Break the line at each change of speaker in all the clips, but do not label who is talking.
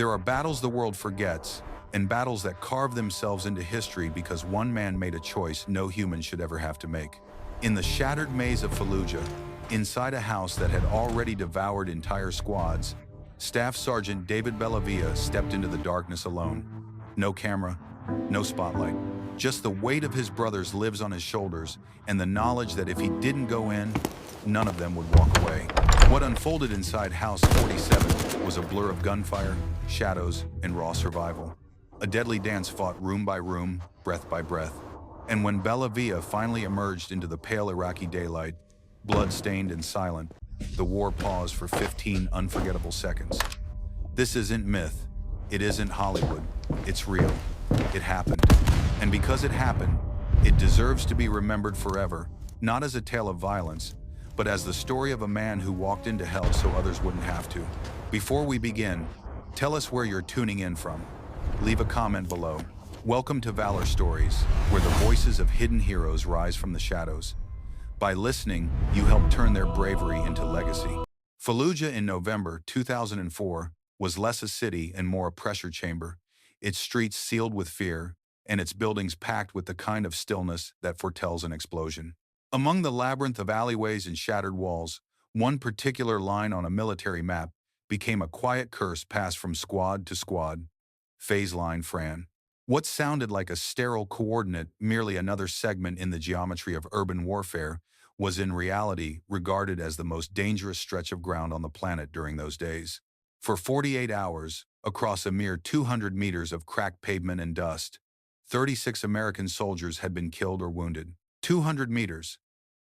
There are battles the world forgets, and battles that carve themselves into history because one man made a choice no human should ever have to make. In the shattered maze of Fallujah, inside a house that had already devoured entire squads, Staff Sergeant David Bellavia stepped into the darkness alone. No camera, no spotlight. Just the weight of his brothers lives on his shoulders, and the knowledge that if he didn't go in, none of them would walk away. What unfolded inside House 47 was a blur of gunfire, shadows, and raw survival. A deadly dance fought room by room, breath by breath. And when Bellavia finally emerged into the pale Iraqi daylight, blood-stained and silent, the war paused for 15 unforgettable seconds. This isn't myth. It isn't Hollywood. It's real. It happened. And because it happened, it deserves to be remembered forever, not as a tale of violence, but as the story of a man who walked into hell so others wouldn't have to. Before we begin, tell us where you're tuning in from. Leave a comment below. Welcome to Valor Stories, where the voices of hidden heroes rise from the shadows. By listening, you help turn their bravery into legacy. Fallujah in November 2004 was less a city and more a pressure chamber, its streets sealed with fear, and its buildings packed with the kind of stillness that foretells an explosion. Among the labyrinth of alleyways and shattered walls, one particular line on a military map became a quiet curse passed from squad to squad. Phase line Fran. What sounded like a sterile coordinate, merely another segment in the geometry of urban warfare, was in reality regarded as the most dangerous stretch of ground on the planet during those days. For 48 hours, across a mere 200 meters of cracked pavement and dust, 36 American soldiers had been killed or wounded. 200 meters,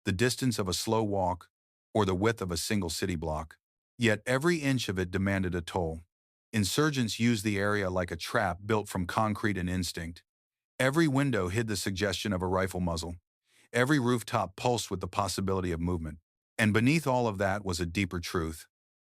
the distance of a slow walk or the width of a single city block. Yet every inch of it demanded a toll. Insurgents used the area like a trap built from concrete and instinct. Every window hid the suggestion of a rifle muzzle. Every rooftop pulsed with the possibility of movement. And beneath all of that was a deeper truth.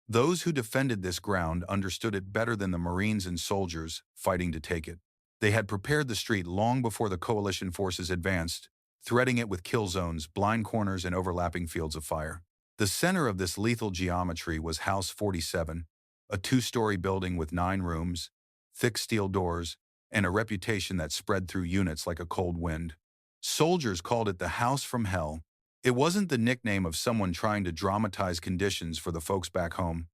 Those who defended this ground understood it better than the Marines and soldiers fighting to take it. They had prepared the street long before the coalition forces advanced, threading it with kill zones, blind corners, and overlapping fields of fire. The center of this lethal geometry was House 47, a two-story building with 9 rooms, thick steel doors, and a reputation that spread through units like a cold wind. Soldiers called it the House from Hell. It wasn't the nickname of someone trying to dramatize conditions for the folks back home.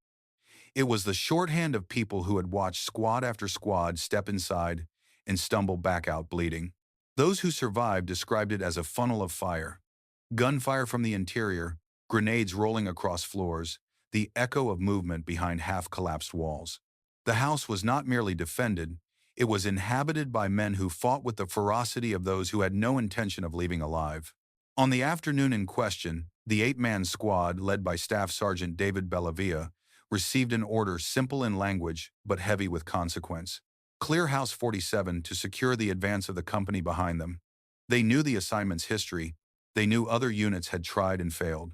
It was the shorthand of people who had watched squad after squad step inside and stumble back out bleeding. Those who survived described it as a funnel of fire. Gunfire from the interior, grenades rolling across floors, the echo of movement behind half-collapsed walls. The house was not merely defended, it was inhabited by men who fought with the ferocity of those who had no intention of leaving alive. On the afternoon in question, the 8-man squad, led by Staff Sergeant David Bellavia, received an order simple in language but heavy with consequence. Clear House 47 to secure the advance of the company behind them. They knew the assignment's history. They knew other units had tried and failed.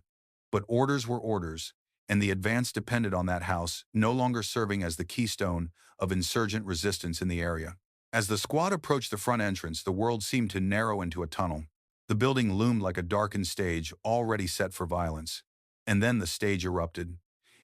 But orders were orders, and the advance depended on that house no longer serving as the keystone of insurgent resistance in the area. As the squad approached the front entrance, the world seemed to narrow into a tunnel. The building loomed like a darkened stage already set for violence. And then the stage erupted.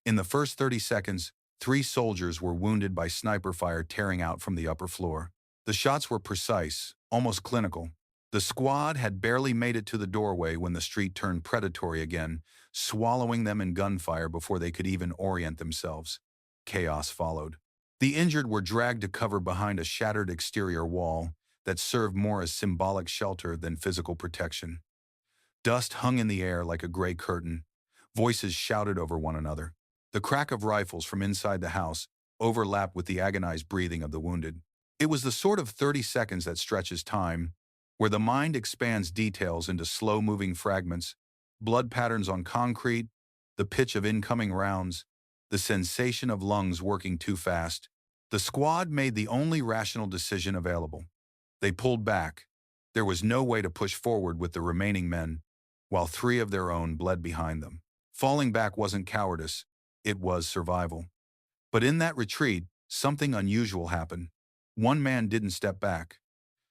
In the first 30 seconds, 3 soldiers were wounded by sniper fire tearing out from the upper floor. The shots were precise, almost clinical. The squad had barely made it to the doorway when the street turned predatory again, swallowing them in gunfire before they could even orient themselves. Chaos followed. The injured were dragged to cover behind a shattered exterior wall that served more as symbolic shelter than physical protection. Dust hung in the air like a gray curtain. Voices shouted over one another. The crack of rifles from inside the house overlapped with the agonized breathing of the wounded. It was the sort of 30 seconds that stretches time, where the mind expands details into slow-moving fragments, blood patterns on concrete, the pitch of incoming rounds, the sensation of lungs working too fast. The squad made the only rational decision available. They pulled back. There was no way to push forward with the remaining men, while 3 of their own bled behind them. Falling back wasn't cowardice, it was survival. But in that retreat, something unusual happened. One man didn't step back.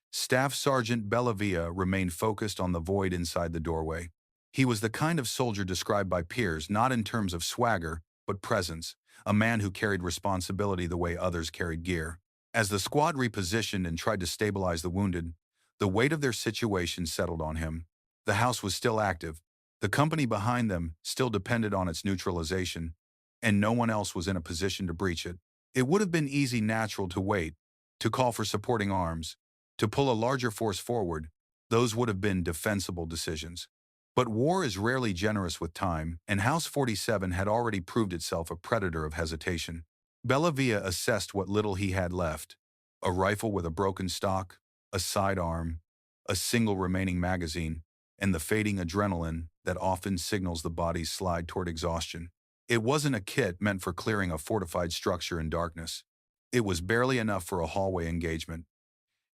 Staff Sergeant Bellavia remained focused on the void inside the doorway. He was the kind of soldier described by peers not in terms of swagger, but presence, a man who carried responsibility the way others carried gear. As the squad repositioned and tried to stabilize the wounded, the weight of their situation settled on him. The house was still active. The company behind them still depended on its neutralization, and no one else was in a position to breach it. It would have been easy natural to wait, to call for supporting arms, to pull a larger force forward. Those would have been defensible decisions. But war is rarely generous with time, and House 47 had already proved itself a predator of hesitation. Bellavia assessed what little he had left: a rifle with a broken stock, a sidearm, a single remaining magazine, and the fading adrenaline that often signals the body's slide toward exhaustion. It wasn't a kit meant for clearing a fortified structure in darkness. It was barely enough for a hallway engagement.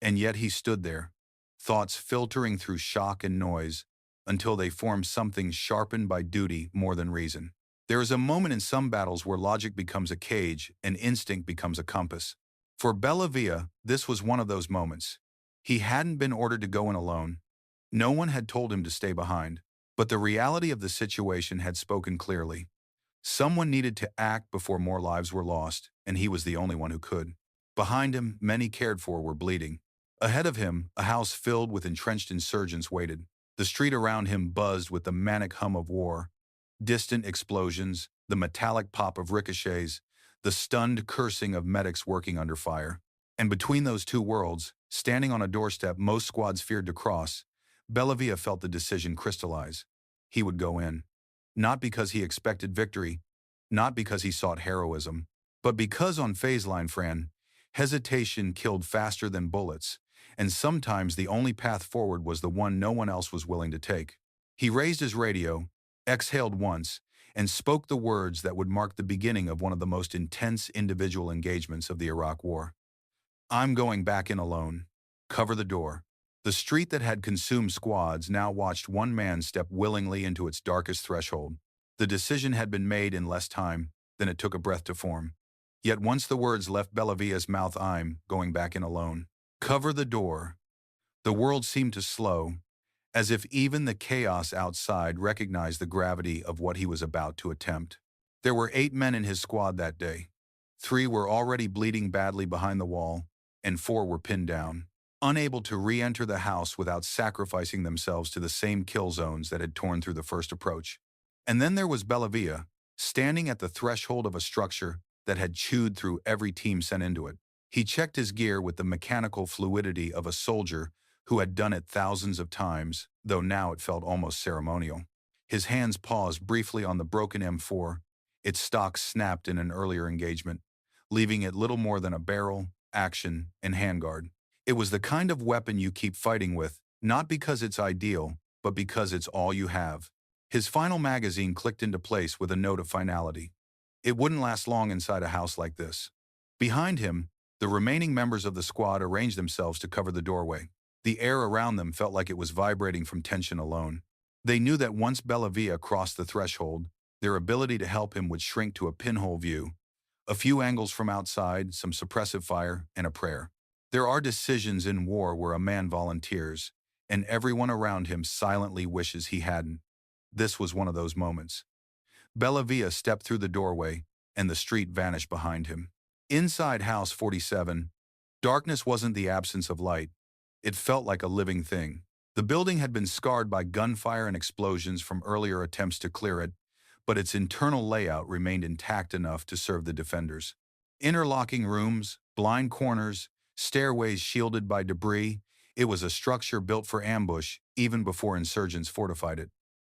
And yet he stood there, thoughts filtering through shock and noise, until they formed something sharpened by duty more than reason. There is a moment in some battles where logic becomes a cage and instinct becomes a compass. For Bellavia, this was one of those moments. He hadn't been ordered to go in alone. No one had told him to stay behind. But the reality of the situation had spoken clearly. Someone needed to act before more lives were lost, and he was the only one who could. Behind him, many cared for were bleeding. Ahead of him, a house filled with entrenched insurgents waited. The street around him buzzed with the manic hum of war. Distant explosions, the metallic pop of ricochets, the stunned cursing of medics working under fire. And between those two worlds, standing on a doorstep most squads feared to cross, Bellavia felt the decision crystallize. He would go in. Not because he expected victory, not because he sought heroism, but because on phase line, Fran, hesitation killed faster than bullets, and sometimes the only path forward was the one no one else was willing to take. He raised his radio, exhaled once, and spoke the words that would mark the beginning of one of the most intense individual engagements of the Iraq War. "I'm going back in alone. Cover the door." The street that had consumed squads now watched one man step willingly into its darkest threshold. The decision had been made in less time than it took a breath to form. Yet once the words left Bellavia's mouth, "I'm going back in alone. Cover the door." The world seemed to slow, as if even the chaos outside recognized the gravity of what he was about to attempt. There were 8 men in his squad that day. 3 were already bleeding badly behind the wall, and 4 were pinned down, unable to re-enter the house without sacrificing themselves to the same kill zones that had torn through the first approach. And then there was Bellavia, standing at the threshold of a structure that had chewed through every team sent into it. He checked his gear with the mechanical fluidity of a soldier who had done it thousands of times, though now it felt almost ceremonial. His hands paused briefly on the broken M4. Its stock snapped in an earlier engagement, leaving it little more than a barrel, action, and handguard. It was the kind of weapon you keep fighting with, not because it's ideal, but because it's all you have. His final magazine clicked into place with a note of finality. It wouldn't last long inside a house like this. Behind him, the remaining members of the squad arranged themselves to cover the doorway. The air around them felt like it was vibrating from tension alone. They knew that once Bellavia crossed the threshold, their ability to help him would shrink to a pinhole view. A few angles from outside, some suppressive fire, and a prayer. There are decisions in war where a man volunteers, and everyone around him silently wishes he hadn't. This was one of those moments. Bellavia stepped through the doorway, and the street vanished behind him. Inside House 47, darkness wasn't the absence of light. It felt like a living thing. The building had been scarred by gunfire and explosions from earlier attempts to clear it, but its internal layout remained intact enough to serve the defenders. Interlocking rooms, blind corners, stairways shielded by debris, it was a structure built for ambush even before insurgents fortified it.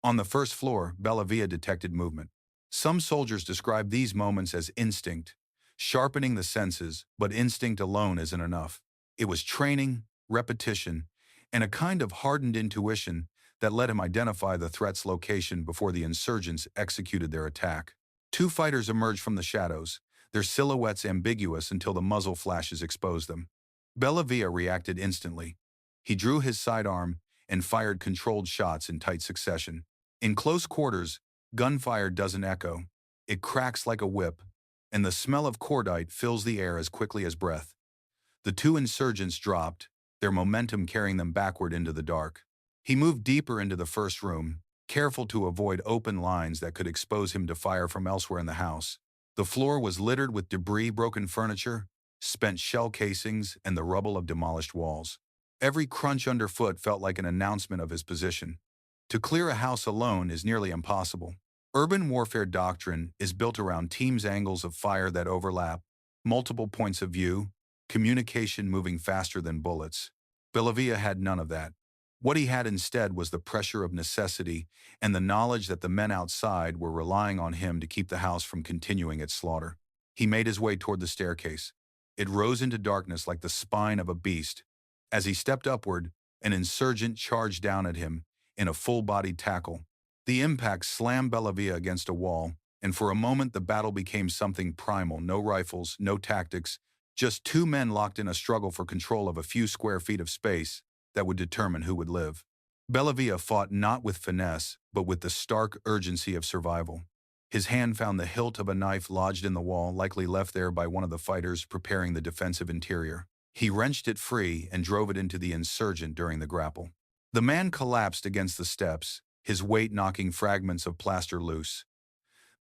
On the first floor, Bellavia detected movement. Some soldiers described these moments as instinct, sharpening the senses, but instinct alone isn't enough. It was training, repetition, and a kind of hardened intuition that let him identify the threat's location before the insurgents executed their attack. 2 fighters emerged from the shadows, their silhouettes ambiguous until the muzzle flashes exposed them. Bellavia reacted instantly. He drew his sidearm and fired controlled shots in tight succession. In close quarters, gunfire doesn't echo. It cracks like a whip, and the smell of cordite fills the air as quickly as breath. The 2 insurgents dropped, their momentum carrying them backward into the dark. He moved deeper into the first room, careful to avoid open lines that could expose him to fire from elsewhere in the house. The floor was littered with debris, broken furniture, spent shell casings, and the rubble of demolished walls. Every crunch underfoot felt like an announcement of his position. To clear a house alone is nearly impossible. Urban warfare doctrine is built around teams' angles of fire that overlap, multiple points of view, communication moving faster than bullets. Bellavia had none of that. What he had instead was the pressure of necessity and the knowledge that the men outside were relying on him to keep the house from continuing its slaughter. He made his way toward the staircase. It rose into darkness like the spine of a beast. As he stepped upward, an insurgent charged down at him in a full-bodied tackle. The impact slammed Bellavia against a wall, and for a moment the battle became something primal. No rifles, no tactics, just two men locked in a struggle for control of a few square feet of space that would determine who would live. Bellavia fought not with finesse, but with the stark urgency of survival. His hand found the hilt of a knife lodged in the wall, likely left there by one of the fighters preparing the defensive interior. He wrenched it free and drove it into the insurgent during the grapple. The man collapsed against the steps, his weight knocking fragments of plaster loose.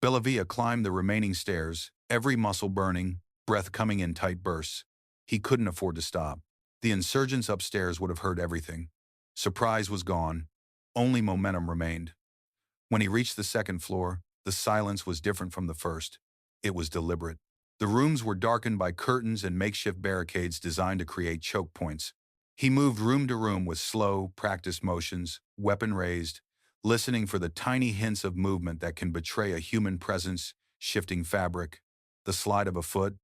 Bellavia climbed the remaining stairs, every muscle burning, breath coming in tight bursts. He couldn't afford to stop. The insurgents upstairs would have heard everything. Surprise was gone. Only momentum remained. When he reached the second floor, the silence was different from the first. It was deliberate. The rooms were darkened by curtains and makeshift barricades designed to create choke points. He moved room to room with slow, practiced motions, weapon raised, listening for the tiny hints of movement that can betray a human presence, shifting fabric, the slide of a foot,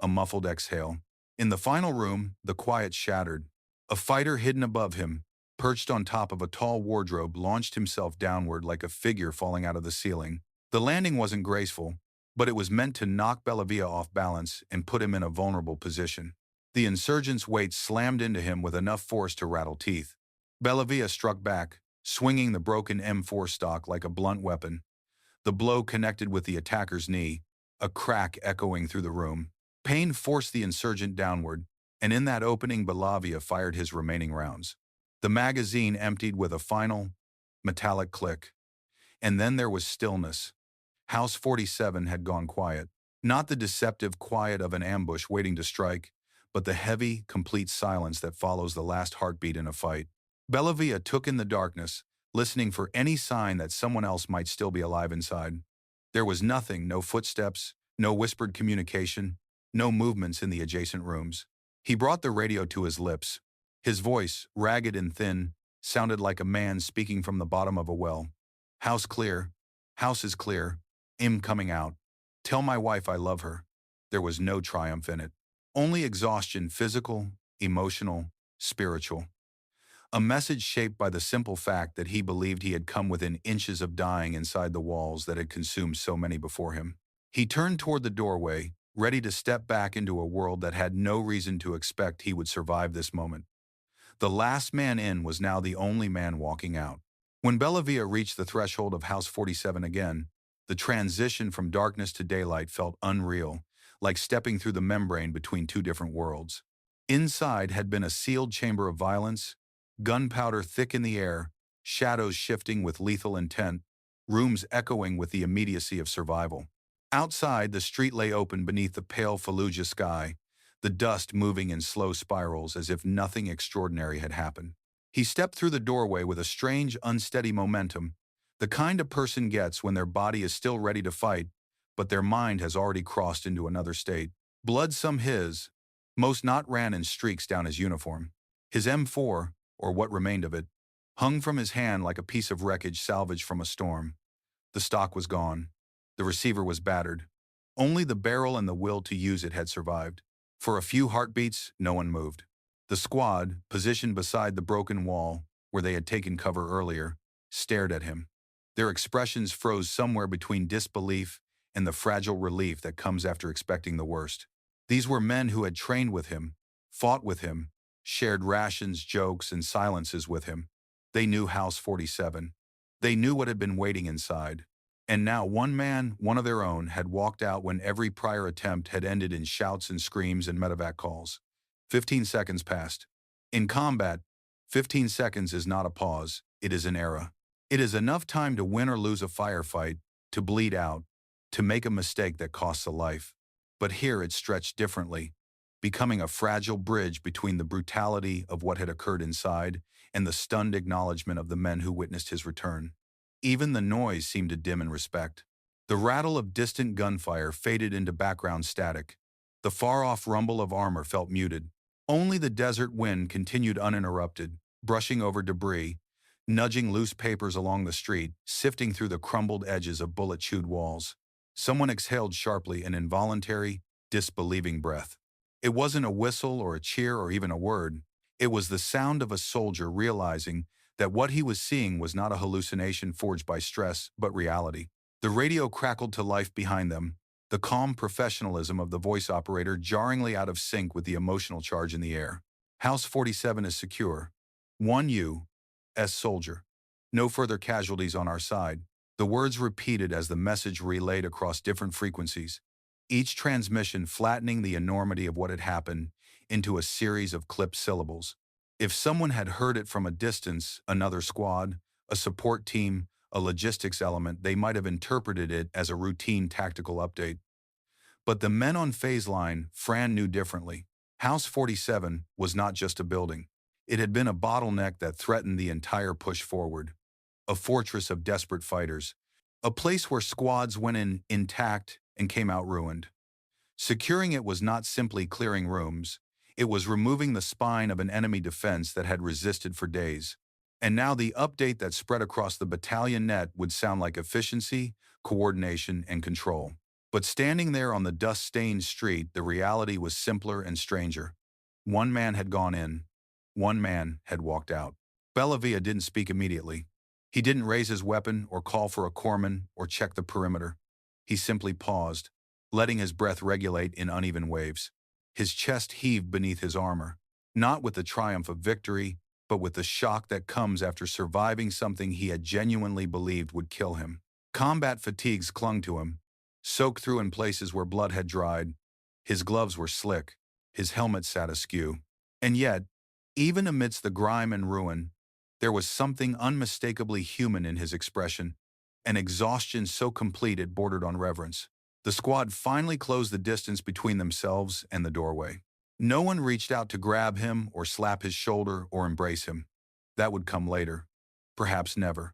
a muffled exhale. In the final room, the quiet shattered. A fighter hidden above him, perched on top of a tall wardrobe, launched himself downward like a figure falling out of the ceiling. The landing wasn't graceful, but it was meant to knock Bellavia off balance and put him in a vulnerable position. The insurgent's weight slammed into him with enough force to rattle teeth. Bellavia struck back, swinging the broken M4 stock like a blunt weapon. The blow connected with the attacker's knee, a crack echoing through the room. Pain forced the insurgent downward, and in that opening Bellavia fired his remaining rounds. The magazine emptied with a final, metallic click. And then there was stillness. House 47 had gone quiet. Not the deceptive quiet of an ambush waiting to strike, but the heavy, complete silence that follows the last heartbeat in a fight. Bellavia took in the darkness, listening for any sign that someone else might still be alive inside. There was nothing, no footsteps, no whispered communication, no movements in the adjacent rooms. He brought the radio to his lips. His voice, ragged and thin, sounded like a man speaking from the bottom of a well. House clear. House is clear. I'm coming out. Tell my wife I love her. There was no triumph in it. Only exhaustion, physical, emotional, spiritual. A message shaped by the simple fact that he believed he had come within inches of dying inside the walls that had consumed so many before him. He turned toward the doorway, ready to step back into a world that had no reason to expect he would survive this moment. The last man in was now the only man walking out. When Bellavia reached the threshold of House 47 again, the transition from darkness to daylight felt unreal, like stepping through the membrane between two different worlds. Inside had been a sealed chamber of violence, gunpowder thick in the air, shadows shifting with lethal intent, rooms echoing with the immediacy of survival. Outside, the street lay open beneath the pale Fallujah sky, the dust moving in slow spirals as if nothing extraordinary had happened. He stepped through the doorway with a strange, unsteady momentum, the kind a person gets when their body is still ready to fight, but their mind has already crossed into another state. Blood, some his, most not, ran in streaks down his uniform. His M4, or what remained of it, hung from his hand like a piece of wreckage salvaged from a storm. The stock was gone. The receiver was battered. Only the barrel and the will to use it had survived. For a few heartbeats, no one moved. The squad, positioned beside the broken wall, where they had taken cover earlier, stared at him. Their expressions froze somewhere between disbelief and the fragile relief that comes after expecting the worst. These were men who had trained with him, fought with him, shared rations, jokes, and silences with him. They knew House 47. They knew what had been waiting inside. And now one man, one of their own, had walked out when every prior attempt had ended in shouts and screams and medevac calls. 15 seconds passed. In combat, 15 seconds is not a pause, it is an era. It is enough time to win or lose a firefight, to bleed out, to make a mistake that costs a life. But here it stretched differently, becoming a fragile bridge between the brutality of what had occurred inside and the stunned acknowledgement of the men who witnessed his return. Even the noise seemed to dim in respect. The rattle of distant gunfire faded into background static. The far-off rumble of armor felt muted. Only the desert wind continued uninterrupted, brushing over debris, nudging loose papers along the street, sifting through the crumbled edges of bullet-chewed walls. Someone exhaled sharply an involuntary, disbelieving breath. It wasn't a whistle or a cheer or even a word. It was the sound of a soldier realizing that what he was seeing was not a hallucination forged by stress, but reality. The radio crackled to life behind them, the calm professionalism of the voice operator jarringly out of sync with the emotional charge in the air. House 47 is secure. 1 U.S. soldier. No further casualties on our side. The words repeated as the message relayed across different frequencies, each transmission flattening the enormity of what had happened into a series of clipped syllables. If someone had heard it from a distance, another squad, a support team, a logistics element, they might have interpreted it as a routine tactical update. But the men on phase line, Fran knew differently. House 47 was not just a building. It had been a bottleneck that threatened the entire push forward. A fortress of desperate fighters. A place where squads went in intact and came out ruined. Securing it was not simply clearing rooms. It was removing the spine of an enemy defense that had resisted for days. And now the update that spread across the battalion net would sound like efficiency, coordination, and control. But standing there on the dust-stained street, the reality was simpler and stranger. One man had gone in. One man had walked out. Bellavia didn't speak immediately. He didn't raise his weapon or call for a corpsman or check the perimeter. He simply paused, letting his breath regulate in uneven waves. His chest heaved beneath his armor, not with the triumph of victory, but with the shock that comes after surviving something he had genuinely believed would kill him. Combat fatigues clung to him, soaked through in places where blood had dried. His gloves were slick, his helmet sat askew. And yet, even amidst the grime and ruin, there was something unmistakably human in his expression, an exhaustion so complete it bordered on reverence. The squad finally closed the distance between themselves and the doorway. No one reached out to grab him or slap his shoulder or embrace him. That would come later, perhaps never,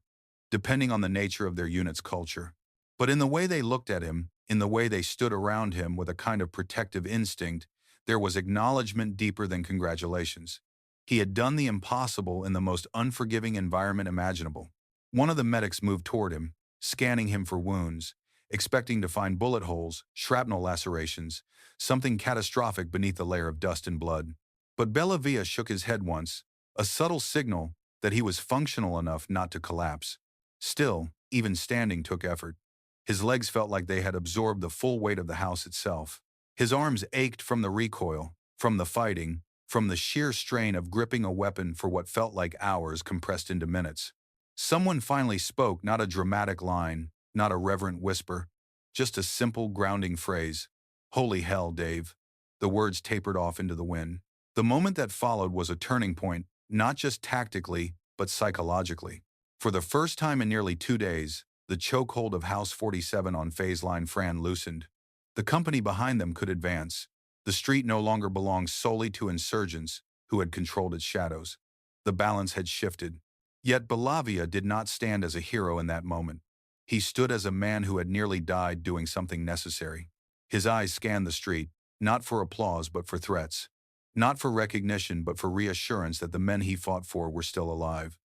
depending on the nature of their unit's culture. But in the way they looked at him, in the way they stood around him with a kind of protective instinct, there was acknowledgement deeper than congratulations. He had done the impossible in the most unforgiving environment imaginable. One of the medics moved toward him, scanning him for wounds, expecting to find bullet holes, shrapnel lacerations, something catastrophic beneath the layer of dust and blood. But Bellavia shook his head once, a subtle signal that he was functional enough not to collapse. Still, even standing took effort. His legs felt like they had absorbed the full weight of the house itself. His arms ached from the recoil, from the fighting, from the sheer strain of gripping a weapon for what felt like hours compressed into minutes. Someone finally spoke, not a dramatic line, not a reverent whisper, just a simple grounding phrase. "Holy hell, Dave." The words tapered off into the wind. The moment that followed was a turning point, not just tactically, but psychologically. For the first time in nearly 2 days, the chokehold of House 47 on phase line Fran loosened. The company behind them could advance. The street no longer belonged solely to insurgents who had controlled its shadows. The balance had shifted. Yet Bellavia did not stand as a hero in that moment. He stood as a man who had nearly died doing something necessary. His eyes scanned the street, not for applause but for threats. Not for recognition but for reassurance that the men he fought for were still alive.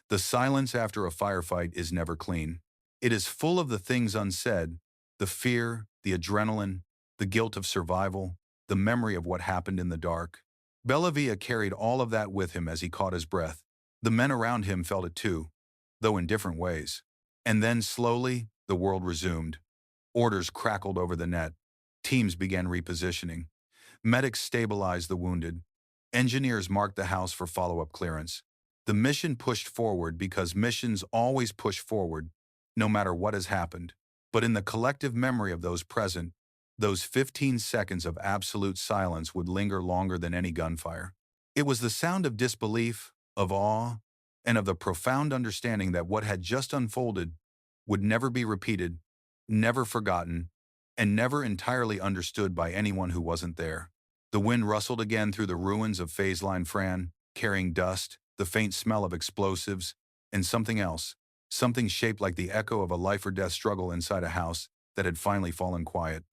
The silence after a firefight is never clean. It is full of the things unsaid, the fear, the adrenaline, the guilt of survival, the memory of what happened in the dark. Bellavia carried all of that with him as he caught his breath. The men around him felt it too, though in different ways. And then, slowly, the world resumed. Orders crackled over the net. Teams began repositioning. Medics stabilized the wounded. Engineers marked the house for follow-up clearance. The mission pushed forward because missions always push forward, no matter what has happened. But in the collective memory of those present, those 15 seconds of absolute silence would linger longer than any gunfire. It was the sound of disbelief, of awe, and of the profound understanding that what had just unfolded would never be repeated, never forgotten, and never entirely understood by anyone who wasn't there. The wind rustled again through the ruins of Phase Line Fran, carrying dust, the faint smell of explosives, and something else, something shaped like the echo of a life-or-death struggle inside a house that had finally fallen quiet.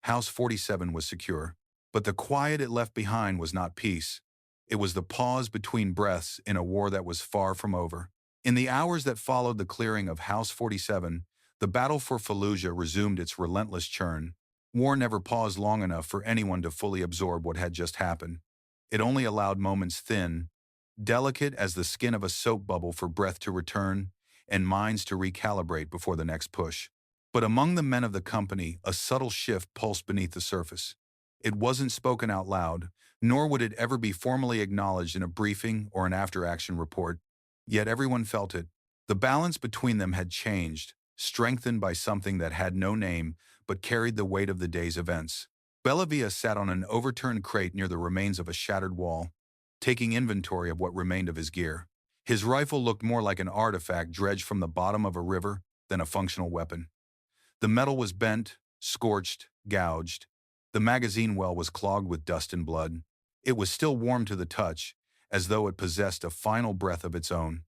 House 47 was secure, but the quiet it left behind was not peace. It was the pause between breaths in a war that was far from over. In the hours that followed the clearing of House 47, the battle for Fallujah resumed its relentless churn. War never paused long enough for anyone to fully absorb what had just happened. It only allowed moments thin, delicate as the skin of a soap bubble for breath to return and minds to recalibrate before the next push. But among the men of the company, a subtle shift pulsed beneath the surface. It wasn't spoken out loud, nor would it ever be formally acknowledged in a briefing or an after-action report. Yet everyone felt it. The balance between them had changed, strengthened by something that had no name but carried the weight of the day's events. Bellavia sat on an overturned crate near the remains of a shattered wall, taking inventory of what remained of his gear. His rifle looked more like an artifact dredged from the bottom of a river than a functional weapon. The metal was bent, scorched, gouged. The magazine well was clogged with dust and blood. It was still warm to the touch, as though it possessed a final breath of its own.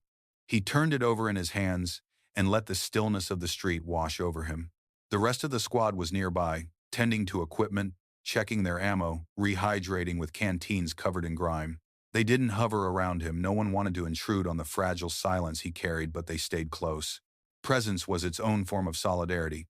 He turned it over in his hands and let the stillness of the street wash over him. The rest of the squad was nearby, tending to equipment, checking their ammo, rehydrating with canteens covered in grime. They didn't hover around him. No one wanted to intrude on the fragile silence he carried, but they stayed close. Presence was its own form of solidarity.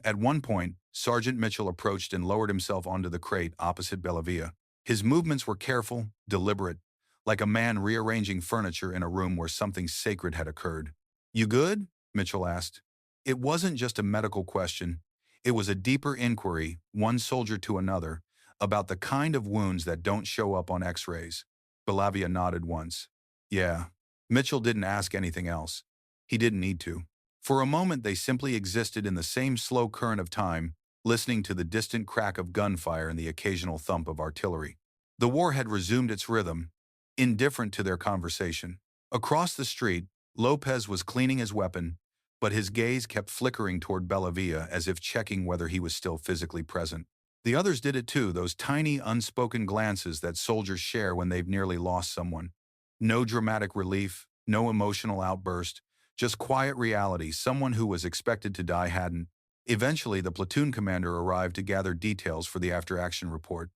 At one point, Sergeant Mitchell approached and lowered himself onto the crate opposite Bellavia. His movements were careful, deliberate, like a man rearranging furniture in a room where something sacred had occurred. "You good?" Mitchell asked. It wasn't just a medical question. It was a deeper inquiry, one soldier to another, about the kind of wounds that don't show up on X-rays. Bellavia nodded once. "Yeah." Mitchell didn't ask anything else. He didn't need to. For a moment they simply existed in the same slow current of time, listening to the distant crack of gunfire and the occasional thump of artillery. The war had resumed its rhythm, indifferent to their conversation. Across the street, Lopez was cleaning his weapon, but his gaze kept flickering toward Bellavia as if checking whether he was still physically present. The others did it too, those tiny, unspoken glances that soldiers share when they've nearly lost someone. No dramatic relief, no emotional outburst, just quiet reality. Someone who was expected to die hadn't. Eventually, the platoon commander arrived to gather details for the after-action report.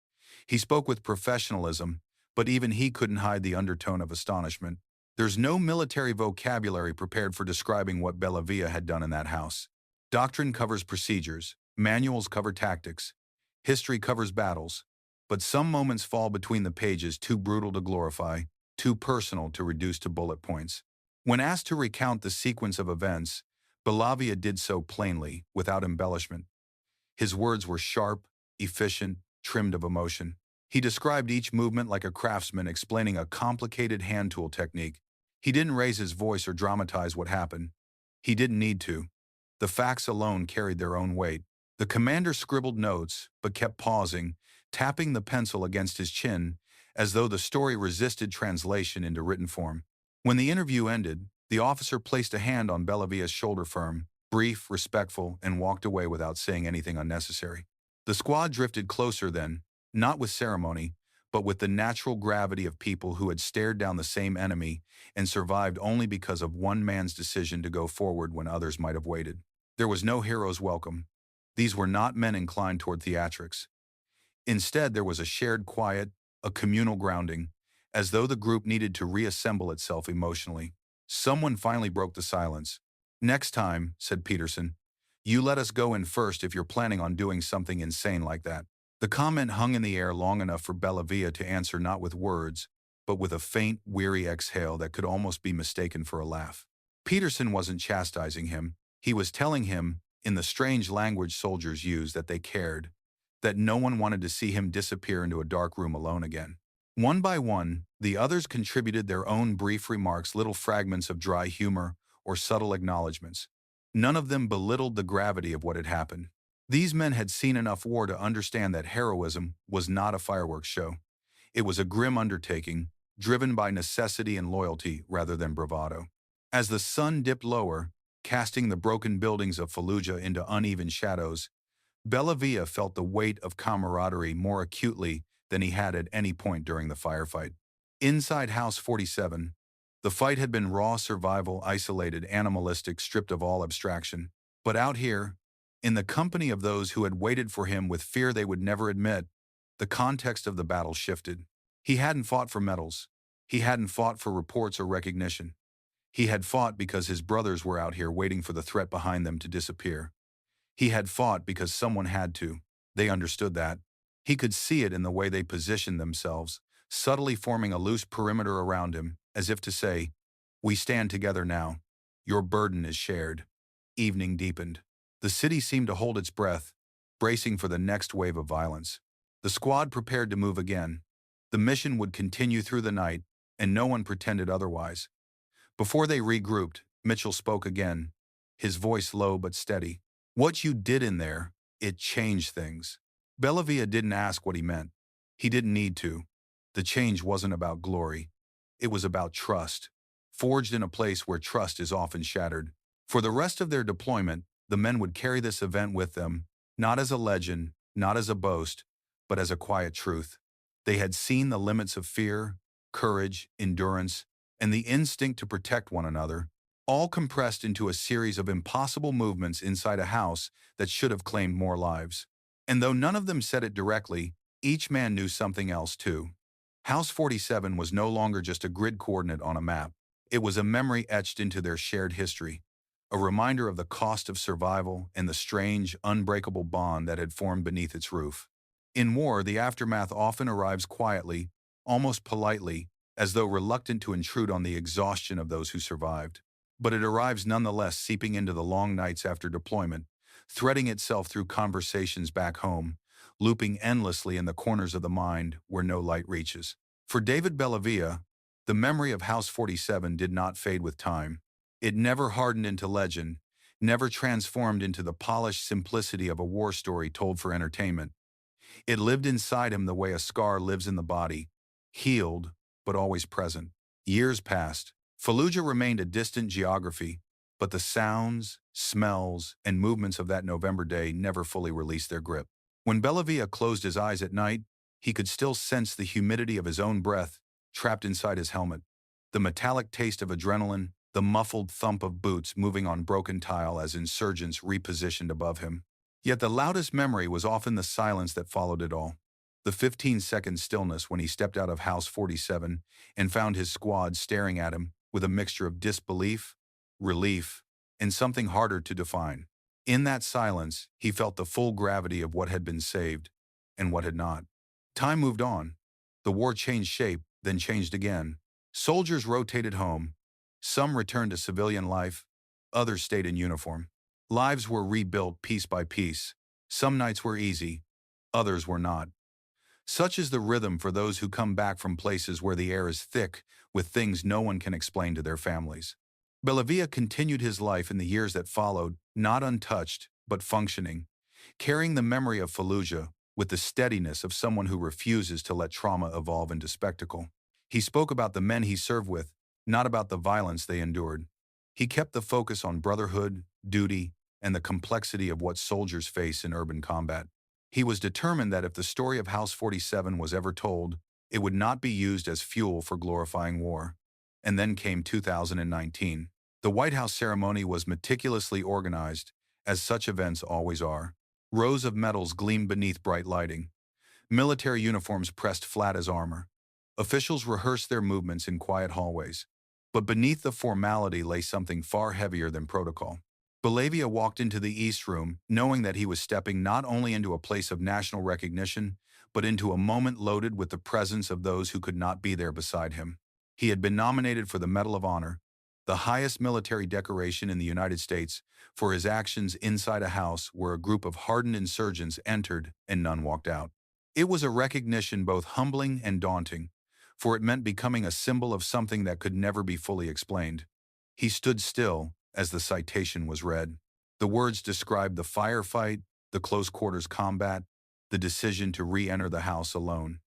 He spoke with professionalism, but even he couldn't hide the undertone of astonishment. There's no military vocabulary prepared for describing what Bellavia had done in that house. Doctrine covers procedures, manuals cover tactics, history covers battles, but some moments fall between the pages too brutal to glorify, too personal to reduce to bullet points. When asked to recount the sequence of events, Bellavia did so plainly, without embellishment. His words were sharp, efficient, trimmed of emotion. He described each movement like a craftsman explaining a complicated hand tool technique. He didn't raise his voice or dramatize what happened. He didn't need to. The facts alone carried their own weight. The commander scribbled notes, but kept pausing, tapping the pencil against his chin, as though the story resisted translation into written form. When the interview ended, the officer placed a hand on Bellavia's shoulder firm, brief, respectful, and walked away without saying anything unnecessary. The squad drifted closer then, not with ceremony, but with the natural gravity of people who had stared down the same enemy and survived only because of one man's decision to go forward when others might have waited. There was no hero's welcome. These were not men inclined toward theatrics. Instead, there was a shared quiet, a communal grounding, as though the group needed to reassemble itself emotionally. Someone finally broke the silence. "Next time," said Peterson, "you let us go in first if you're planning on doing something insane like that." The comment hung in the air long enough for Bellavia to answer not with words, but with a faint, weary exhale that could almost be mistaken for a laugh. Peterson wasn't chastising him. He was telling him, in the strange language soldiers use, that they cared, that no one wanted to see him disappear into a dark room alone again. One by one, the others contributed their own brief remarks, little fragments of dry humor or subtle acknowledgments. None of them belittled the gravity of what had happened. These men had seen enough war to understand that heroism was not a fireworks show. It was a grim undertaking, driven by necessity and loyalty rather than bravado. As the sun dipped lower, casting the broken buildings of Fallujah into uneven shadows. Bellavia felt the weight of camaraderie more acutely than he had at any point during the firefight. Inside House 47, the fight had been raw survival, isolated, animalistic, stripped of all abstraction. But out here, in the company of those who had waited for him with fear they would never admit, the context of the battle shifted. He hadn't fought for medals. He hadn't fought for reports or recognition. He had fought because his brothers were out here waiting for the threat behind them to disappear. He had fought because someone had to. They understood that. He could see it in the way they positioned themselves, subtly forming a loose perimeter around him, as if to say, "We stand together now. Your burden is shared." Evening deepened. The city seemed to hold its breath, bracing for the next wave of violence. The squad prepared to move again. The mission would continue through the night, and no one pretended otherwise. Before they regrouped, Mitchell spoke again, his voice low but steady. "What you did in there, it changed things." Bellavia didn't ask what he meant. He didn't need to. The change wasn't about glory. It was about trust, forged in a place where trust is often shattered. For the rest of their deployment, the men would carry this event with them, not as a legend, not as a boast, but as a quiet truth. They had seen the limits of fear, courage, endurance, and the instinct to protect one another, all compressed into a series of impossible movements inside a house that should have claimed more lives. And though none of them said it directly, each man knew something else too. House 47 was no longer just a grid coordinate on a map. It was a memory etched into their shared history, a reminder of the cost of survival and the strange, unbreakable bond that had formed beneath its roof. In war, the aftermath often arrives quietly, almost politely, as though reluctant to intrude on the exhaustion of those who survived. But it arrives nonetheless, seeping into the long nights after deployment, threading itself through conversations back home, looping endlessly in the corners of the mind where no light reaches. For David Bellavia, the memory of House 47 did not fade with time. It never hardened into legend, never transformed into the polished simplicity of a war story told for entertainment. It lived inside him the way a scar lives in the body, healed, but always present. Years passed. Fallujah remained a distant geography, but the sounds, smells, and movements of that November day never fully released their grip. When Bellavia closed his eyes at night, he could still sense the humidity of his own breath trapped inside his helmet, the metallic taste of adrenaline, the muffled thump of boots moving on broken tile as insurgents repositioned above him. Yet the loudest memory was often the silence that followed it all. The 15-second stillness when he stepped out of House 47 and found his squad staring at him with a mixture of disbelief, relief, and something harder to define. In that silence, he felt the full gravity of what had been saved and what had not. Time moved on. The war changed shape, then changed again. Soldiers rotated home. Some returned to civilian life, others stayed in uniform. Lives were rebuilt piece by piece. Some nights were easy, others were not. Such is the rhythm for those who come back from places where the air is thick with things no one can explain to their families. Bellavia continued his life in the years that followed, not untouched, but functioning, carrying the memory of Fallujah with the steadiness of someone who refuses to let trauma evolve into spectacle. He spoke about the men he served with, not about the violence they endured. He kept the focus on brotherhood, duty, and the complexity of what soldiers face in urban combat. He was determined that if the story of House 47 was ever told, it would not be used as fuel for glorifying war. And then came 2019. The White House ceremony was meticulously organized, as such events always are. Rows of medals gleamed beneath bright lighting. Military uniforms pressed flat as armor. Officials rehearsed their movements in quiet hallways. But beneath the formality lay something far heavier than protocol. Bellavia walked into the East Room, knowing that he was stepping not only into a place of national recognition, but into a moment loaded with the presence of those who could not be there beside him. He had been nominated for the Medal of Honor, the highest military decoration in the United States, for his actions inside a house where a group of hardened insurgents entered and none walked out. It was a recognition both humbling and daunting, for it meant becoming a symbol of something that could never be fully explained. He stood still as the citation was read. The words described the firefight, the close quarters combat, the decision to re-enter the house alone.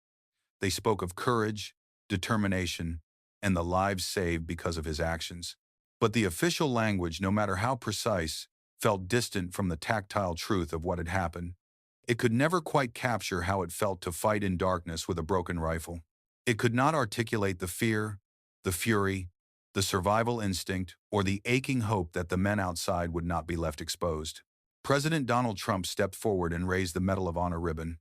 They spoke of courage, determination, and the lives saved because of his actions. But the official language, no matter how precise, felt distant from the tactile truth of what had happened. It could never quite capture how it felt to fight in darkness with a broken rifle. It could not articulate the fear, the fury, the survival instinct, or the aching hope that the men outside would not be left exposed. President Donald Trump stepped forward and raised the Medal of Honor ribbon.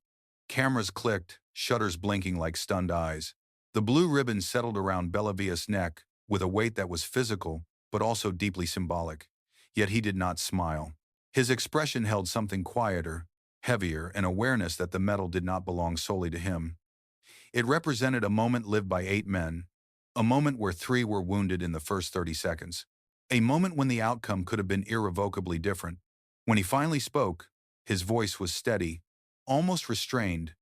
Cameras clicked, shutters blinking like stunned eyes. The blue ribbon settled around Bellavia's neck with a weight that was physical, but also deeply symbolic. Yet he did not smile. His expression held something quieter, heavier, an awareness that the medal did not belong solely to him. It represented a moment lived by 8 men, a moment where 3 were wounded in the first 30 seconds, a moment when the outcome could have been irrevocably different. When he finally spoke, his voice was steady, almost restrained,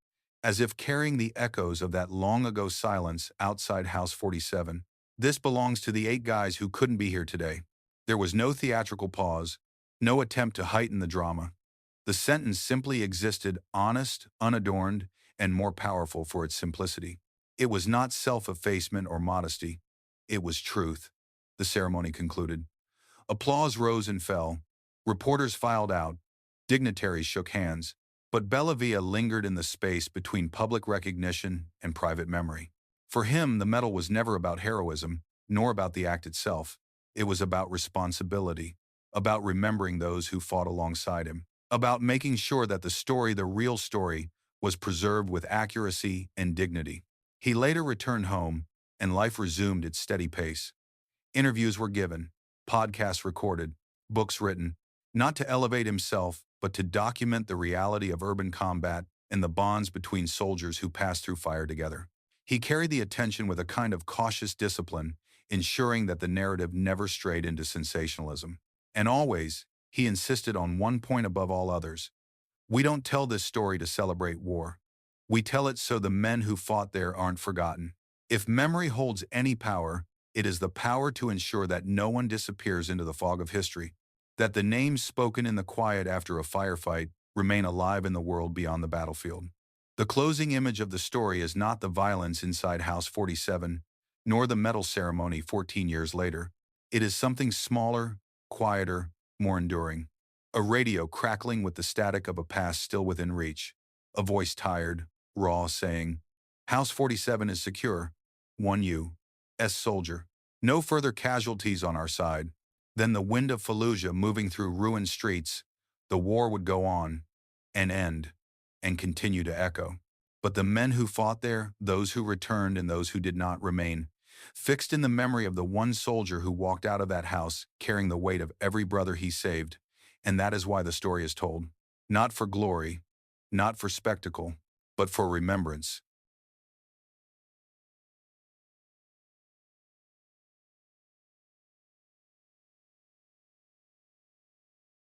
as if carrying the echoes of that long-ago silence outside House 47. This belongs to the 8 guys who couldn't be here today. There was no theatrical pause, no attempt to heighten the drama. The sentence simply existed, honest, unadorned, and more powerful for its simplicity. It was not self-effacement or modesty. It was truth. The ceremony concluded. Applause rose and fell. Reporters filed out. Dignitaries shook hands. But Bellavia lingered in the space between public recognition and private memory. For him, the medal was never about heroism, nor about the act itself. It was about responsibility, about remembering those who fought alongside him, about making sure that the story, the real story, was preserved with accuracy and dignity. He later returned home, and life resumed its steady pace. Interviews were given, podcasts recorded, books written, not to elevate himself, but to document the reality of urban combat and the bonds between soldiers who passed through fire together. He carried the attention with a kind of cautious discipline, ensuring that the narrative never strayed into sensationalism. And always, he insisted on one point above all others. We don't tell this story to celebrate war. We tell it so the men who fought there aren't forgotten. If memory holds any power, it is the power to ensure that no one disappears into the fog of history, that the names spoken in the quiet after a firefight remain alive in the world beyond the battlefield. The closing image of the story is not the violence inside House 47, nor the medal ceremony 14 years later. It is something smaller, quieter, more enduring. A radio crackling with the static of a past still within reach. A voice tired, raw, saying, "House 47 is secure. 1 U.S. soldier. No further casualties on our side." Then the wind of Fallujah moving through ruined streets. The war would go on, and end, and continue to echo. But the men who fought there, those who returned and those who did not, remain, fixed in the memory of the one soldier who walked out of that house carrying the weight of every brother he saved. And that is why the story is told. Not for glory, not for spectacle, but for remembrance.